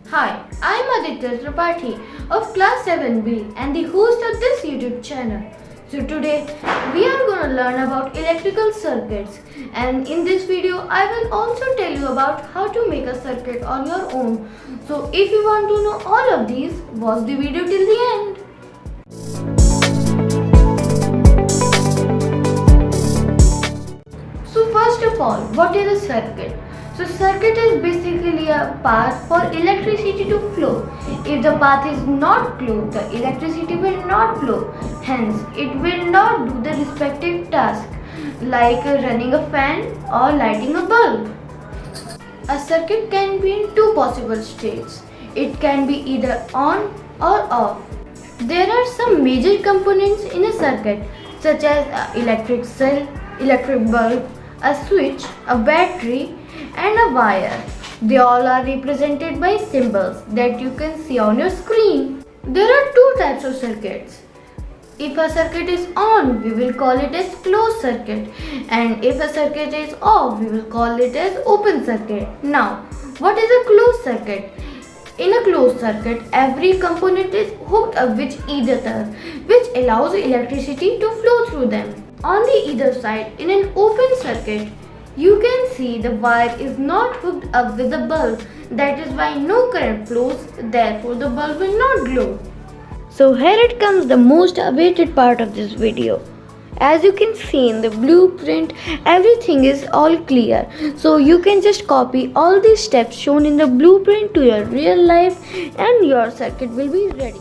Hi, I'm Aditya Tripathi of class 7B and the host of this YouTube channel. So today we are going to learn about electrical circuits, and in this video I will also tell you about how to make a circuit on your own. So if you want to know all of these, watch the video till the end. So first of all, what is a circuit? So circuit is basically a path for electricity to flow. If the path is not closed, the electricity will not flow. Hence, it will not do the respective task like running a fan or lighting a bulb. A circuit can be in two possible states. It can be either on or off. There are some major components in a circuit such as an electric cell, electric bulb, a switch, a battery and a wire. They all are represented by symbols that you can see on your screen. There are two types of circuits. If a circuit is on, we will call it as closed circuit, and if a circuit is off, we will call it as open circuit. Now, what is a closed circuit? In a closed circuit, every component is hooked up with each other, which allows electricity to flow through them. On the either side, in an open circuit, you can see the wire is not hooked up with the bulb. That is why no current flows, therefore the bulb will not glow. So here it comes, the most awaited part of this video. As you can see in the blueprint, everything is all clear. So you can just copy all these steps shown in the blueprint to your real life and your circuit will be ready.